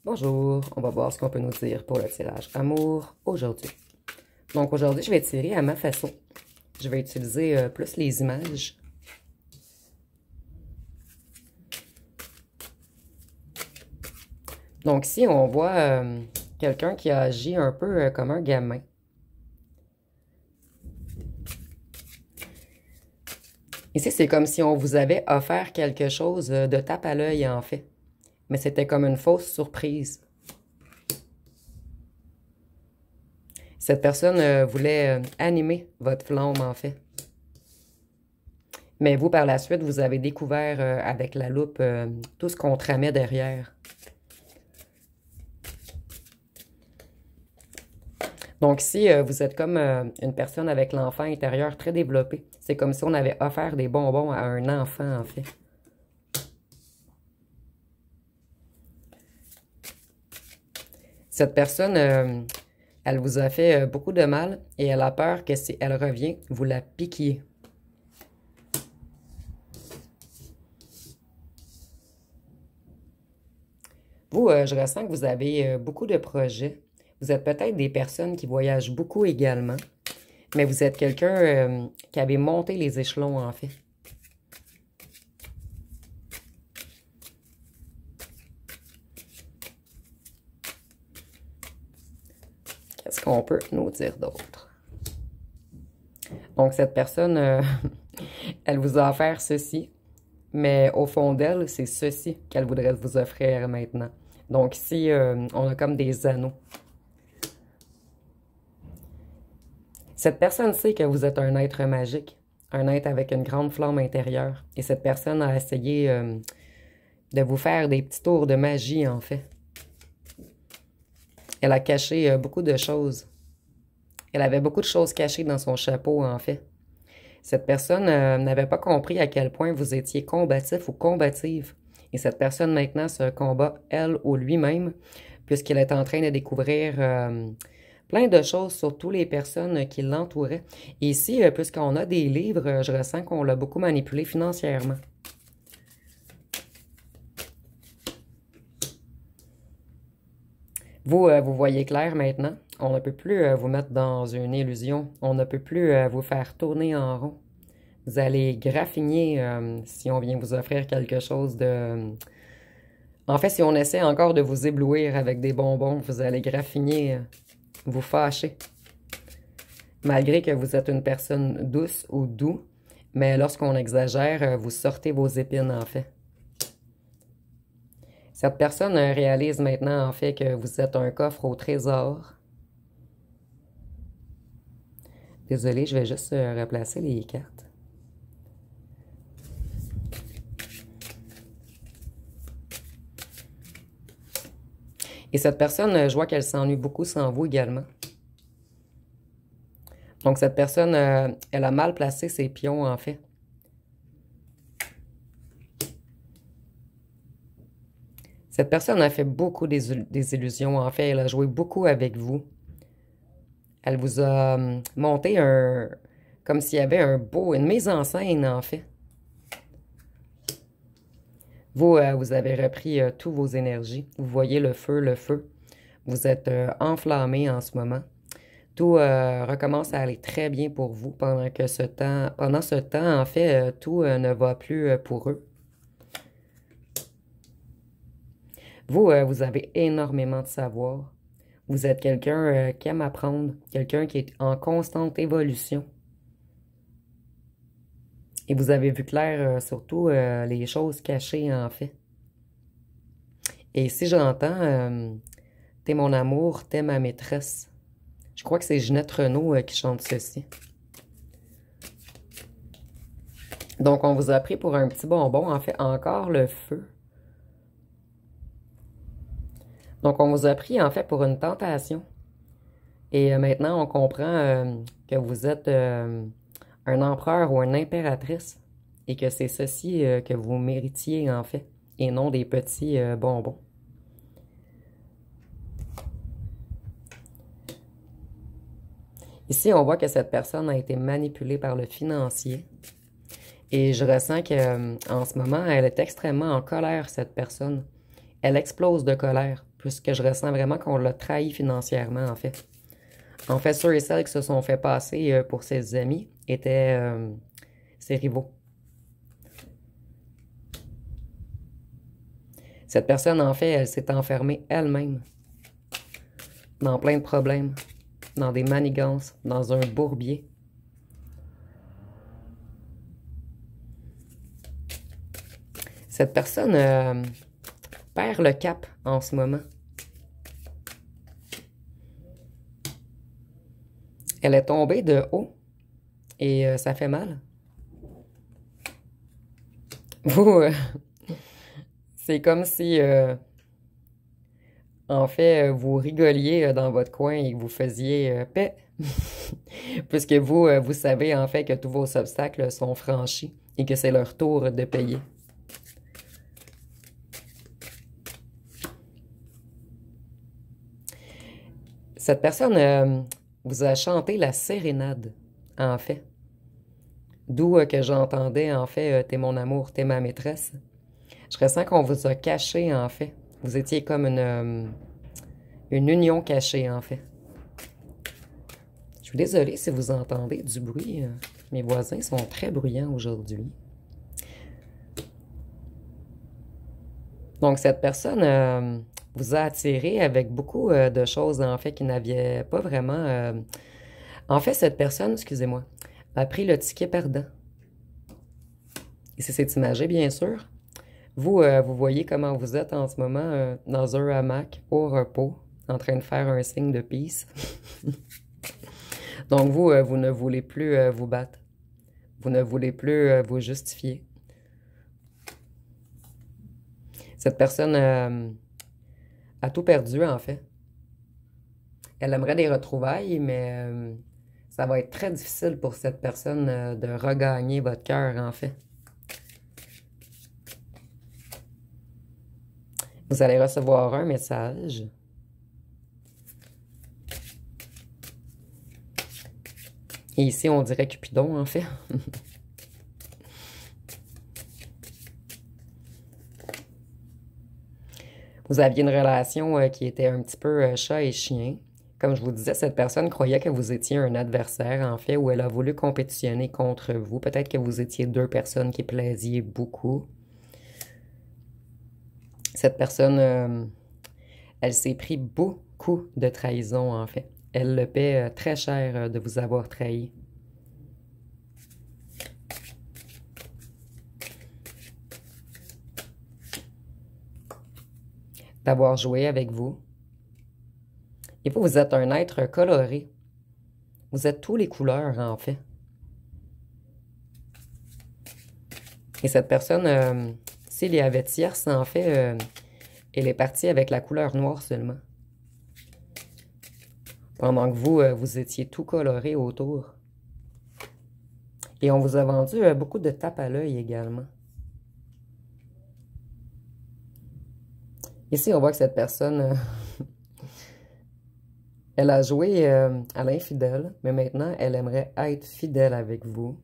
Bonjour, on va voir ce qu'on peut nous dire pour le tirage amour aujourd'hui. Donc aujourd'hui, je vais tirer à ma façon. Je vais utiliser plus les images. Donc ici, on voit quelqu'un qui a agi un peu comme un gamin. Ici, c'est comme si on vous avait offert quelque chose de tape à l'œil, en fait. Mais c'était comme une fausse surprise. Cette personne voulait animer votre flamme, en fait. Mais vous, par la suite, vous avez découvert avec la loupe tout ce qu'on tramait derrière. Donc ici, vous êtes comme une personne avec l'enfant intérieur très développé. C'est comme si on avait offert des bonbons à un enfant, en fait. Cette personne, elle vous a fait beaucoup de mal et elle a peur que si elle revient, vous la piquiez. Vous, je ressens que vous avez beaucoup de projets. Vous êtes peut-être des personnes qui voyagent beaucoup également, mais vous êtes quelqu'un qui avait monté les échelons, en fait. Qu'est-ce qu'on peut nous dire d'autre? Donc, cette personne, elle vous a offert ceci, mais au fond d'elle, c'est ceci qu'elle voudrait vous offrir maintenant. Donc, ici, on a comme des anneaux. Cette personne sait que vous êtes un être magique, un être avec une grande flamme intérieure. Et cette personne a essayé de vous faire des petits tours de magie, en fait. Elle a caché beaucoup de choses. Elle avait beaucoup de choses cachées dans son chapeau, en fait. Cette personne n'avait pas compris à quel point vous étiez combatif ou combative. Et cette personne, maintenant, se combat, elle ou lui-même, puisqu'elle est en train de découvrir plein de choses sur toutes les personnes qui l'entouraient. Et ici, puisqu'on a des livres, je ressens qu'on l'a beaucoup manipulé financièrement. Vous, vous voyez clair maintenant. On ne peut plus vous mettre dans une illusion. On ne peut plus vous faire tourner en rond. Vous allez graffiner si on vient vous offrir quelque chose de... En fait, si on essaie encore de vous éblouir avec des bonbons, vous allez graffiner, vous fâcher. Malgré que vous êtes une personne douce ou doux, mais lorsqu'on exagère, vous sortez vos épines, en fait. Cette personne réalise maintenant, en fait, que vous êtes un coffre au trésor. Désolée, je vais juste replacer les cartes. Et cette personne, je vois qu'elle s'ennuie beaucoup sans vous également. Donc, cette personne, elle a mal placé ses pions, en fait. Cette personne a fait beaucoup des illusions, en fait. Elle a joué beaucoup avec vous. Elle vous a monté un... comme s'il y avait une mise en scène, en fait. Vous, vous avez repris toutes vos énergies. Vous voyez le feu, le feu. Vous êtes enflammé en ce moment. Tout recommence à aller très bien pour vous pendant ce temps, en fait, tout ne va plus pour eux. Vous, vous avez énormément de savoir. Vous êtes quelqu'un qui aime apprendre, quelqu'un qui est en constante évolution. Et vous avez vu clair surtout les choses cachées, en fait. Et si j'entends « T'es mon amour, t'es ma maîtresse », je crois que c'est Ginette Renault qui chante ceci. Donc, on vous a pris pour un petit bonbon, en fait, encore le feu. Donc, on vous a pris, en fait, pour une tentation. Et maintenant, on comprend que vous êtes un empereur ou une impératrice et que c'est ceci que vous méritiez, en fait, et non des petits bonbons. Ici, on voit que cette personne a été manipulée par le financier. Et je ressens que en ce moment, elle est extrêmement en colère, cette personne. elle explose de colère, puisque je ressens vraiment qu'on l'a trahi financièrement, en fait. En fait, ceux et celles qui se sont fait passer pour ses amis étaient ses rivaux. Cette personne, en fait, elle s'est enfermée elle-même dans plein de problèmes, dans des manigances, dans un bourbier. Cette personne perd le cap en ce moment. Elle est tombée de haut et ça fait mal. Vous, c'est comme si, en fait, vous rigoliez dans votre coin et que vous faisiez paix. Puisque vous, vous savez en fait que tous vos obstacles sont franchis et que c'est leur tour de payer. Cette personne vous a chanté la sérénade, en fait. D'où que j'entendais, en fait, t'es mon amour, t'es ma maîtresse. Je ressens qu'on vous a caché, en fait. Vous étiez comme une union cachée, en fait. Je suis désolée si vous entendez du bruit. Mes voisins sont très bruyants aujourd'hui. Donc, cette personne vous a attiré avec beaucoup de choses, en fait, qui n'avaient pas vraiment... En fait, cette personne, excusez-moi, a pris le ticket perdant. Et si c'est imagé, bien sûr. Vous, vous voyez comment vous êtes en ce moment dans un hamac, au repos, en train de faire un signe de peace. Donc, vous, vous ne voulez plus vous battre. Vous ne voulez plus vous justifier. Cette personne a tout perdu, en fait. Elle aimerait des retrouvailles, mais ça va être très difficile pour cette personne de regagner votre cœur, en fait. Vous allez recevoir un message. Et ici, on dirait Cupidon, en fait. Vous aviez une relation qui était un petit peu chat et chien. Comme je vous disais, cette personne croyait que vous étiez un adversaire, en fait, ou elle a voulu compétitionner contre vous. Peut-être que vous étiez deux personnes qui plaisiez beaucoup. Cette personne, elle s'est pris beaucoup de trahison, en fait. Elle le paie très cher de vous avoir trahi. D'avoir joué avec vous. Et vous êtes un être coloré. Vous êtes tous les couleurs, en fait. Et cette personne, s'il y avait tierce, en fait, elle est partie avec la couleur noire seulement. Pendant que vous, vous étiez tout coloré autour. Et on vous a vendu beaucoup de tapes à l'œil également. Ici, on voit que cette personne, elle a joué à l'infidèle, mais maintenant, elle aimerait être fidèle avec vous.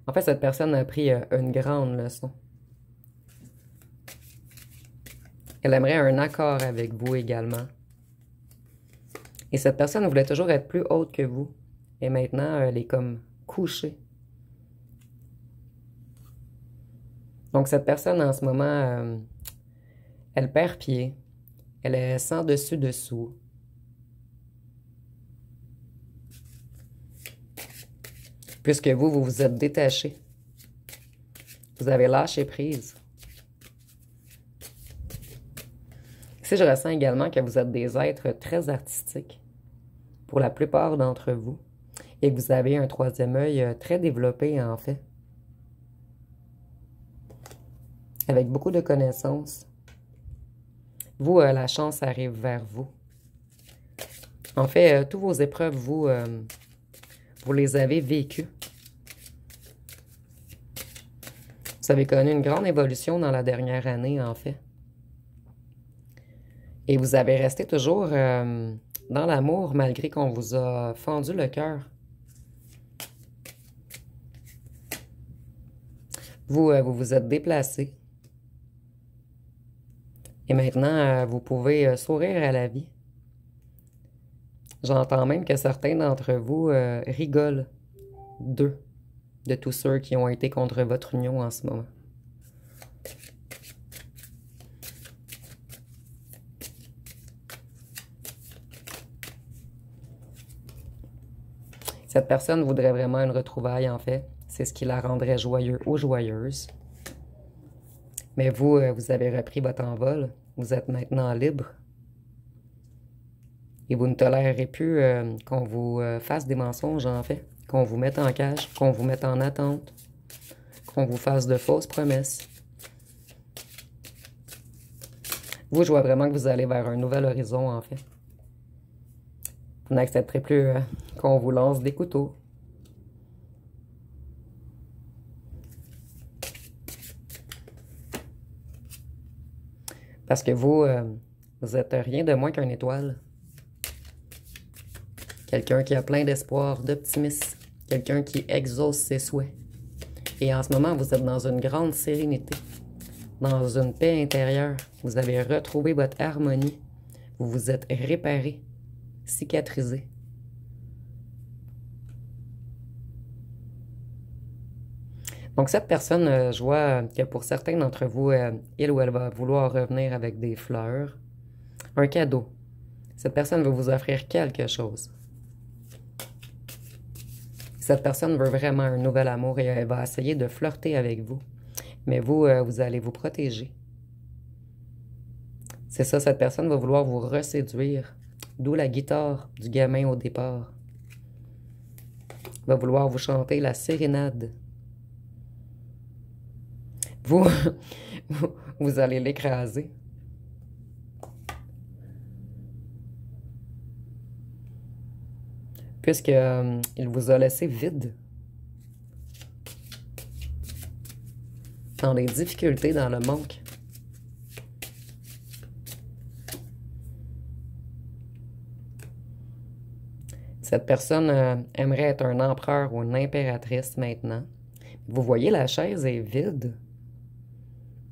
En fait, cette personne a pris une grande leçon. Elle aimerait un accord avec vous également. Et cette personne voulait toujours être plus haute que vous. Et maintenant, elle est comme couchée. Donc, cette personne, en ce moment, elle perd pied. Elle est sans dessus-dessous. Puisque vous, vous vous êtes détaché. Vous avez lâché prise. Ici, je ressens également que vous êtes des êtres très artistiques, pour la plupart d'entre vous, et que vous avez un troisième œil très développé, en fait, avec beaucoup de connaissances. Vous, la chance arrive vers vous. En fait, toutes vos épreuves, vous, vous les avez vécues. Vous avez connu une grande évolution dans la dernière année, en fait. Et vous avez resté toujours dans l'amour, malgré qu'on vous a fendu le cœur. Vous, vous vous êtes déplacé. Et maintenant, vous pouvez sourire à la vie. J'entends même que certains d'entre vous rigolent d'eux, de tous ceux qui ont été contre votre union en ce moment. Cette personne voudrait vraiment une retrouvaille, en fait. C'est ce qui la rendrait joyeux ou joyeuse. Mais vous, vous avez repris votre envol. Vous êtes maintenant libre. Et vous ne tolérerez plus qu'on vous fasse des mensonges, en fait. Qu'on vous mette en cage, qu'on vous mette en attente, qu'on vous fasse de fausses promesses. Vous, je vois vraiment que vous allez vers un nouvel horizon, en fait. Vous n'accepterez plus qu'on vous lance des couteaux. Parce que vous, vous êtes rien de moins qu'une étoile. Quelqu'un qui a plein d'espoir, d'optimisme. Quelqu'un qui exauce ses souhaits. Et en ce moment, vous êtes dans une grande sérénité. Dans une paix intérieure. Vous avez retrouvé votre harmonie. Vous vous êtes réparé, cicatrisé. Donc cette personne, je vois que pour certains d'entre vous, il ou elle va vouloir revenir avec des fleurs, un cadeau. Cette personne veut vous offrir quelque chose. Cette personne veut vraiment un nouvel amour et elle va essayer de flirter avec vous. Mais vous, vous allez vous protéger. C'est ça, cette personne va vouloir vous reséduire. D'où la guitare du gamin au départ. Va vouloir vous chanter la sérénade. Vous, vous allez l'écraser. Puisque il vous a laissé vide. Dans les difficultés, dans le manque. Cette personne aimerait être un empereur ou une impératrice maintenant. Vous voyez, la chaise est vide.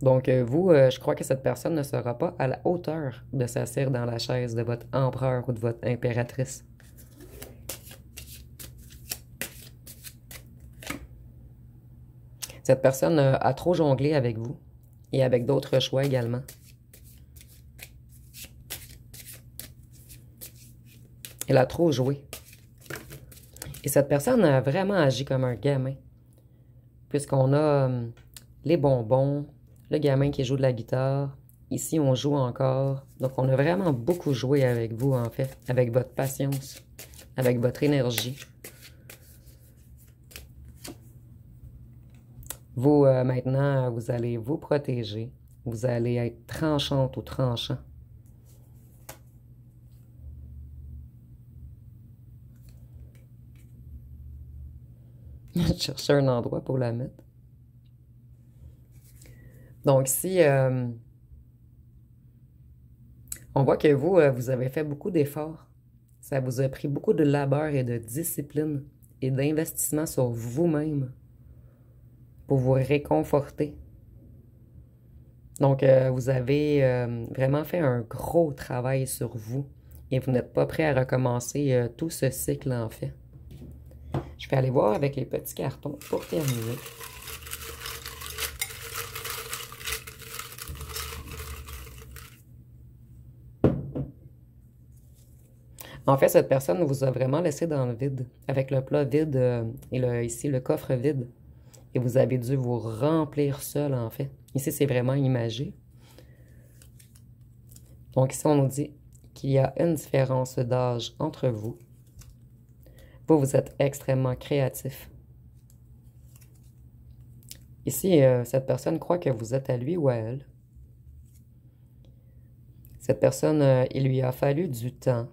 Donc, vous, je crois que cette personne ne sera pas à la hauteur de s'asseoir dans la chaise de votre empereur ou de votre impératrice. Cette personne a trop jonglé avec vous et avec d'autres choix également. Elle a trop joué. Et cette personne a vraiment agi comme un gamin. Puisqu'on a les bonbons, le gamin qui joue de la guitare. Ici, on joue encore. Donc, on a vraiment beaucoup joué avec vous, en fait. Avec votre patience, avec votre énergie. Vous, maintenant, vous allez vous protéger. Vous allez être tranchante ou tranchant. Je cherchais un endroit pour la mettre. Donc, si on voit que vous, vous avez fait beaucoup d'efforts. Ça vous a pris beaucoup de labeur et de discipline et d'investissement sur vous-même pour vous réconforter. Donc, vous avez vraiment fait un gros travail sur vous et vous n'êtes pas prêt à recommencer tout ce cycle, en fait. Je vais aller voir avec les petits cartons pour terminer. En fait, cette personne vous a vraiment laissé dans le vide, avec le plat vide et ici le coffre vide. Et vous avez dû vous remplir seul, en fait. Ici, c'est vraiment imagé. Donc ici, on nous dit qu'il y a une différence d'âge entre vous. Vous, vous êtes extrêmement créatif. Ici, cette personne croit que vous êtes à lui ou à elle. Cette personne, il lui a fallu du temps.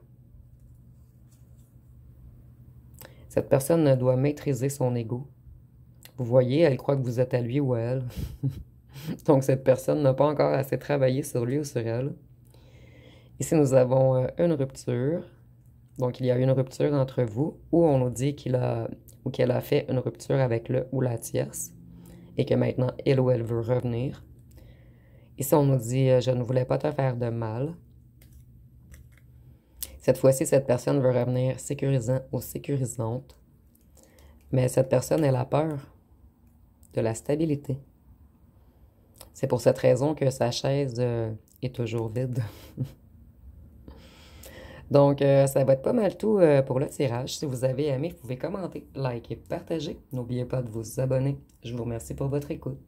Cette personne doit maîtriser son ego. Vous voyez, elle croit que vous êtes à lui ou à elle. Donc, cette personne n'a pas encore assez travaillé sur lui ou sur elle. Ici, nous avons une rupture. Donc, il y a une rupture entre vous, ou on nous dit qu'elle a fait une rupture avec le ou la tierce, et que maintenant, il ou elle veut revenir. Ici, on nous dit je ne voulais pas te faire de mal. Cette fois-ci, cette personne veut revenir sécurisant ou sécurisante. Mais cette personne, elle a peur de la stabilité. C'est pour cette raison que sa chaise est toujours vide. Donc, ça va être pas mal tout pour le tirage. Si vous avez aimé, vous pouvez commenter, liker, partager. N'oubliez pas de vous abonner. Je vous remercie pour votre écoute.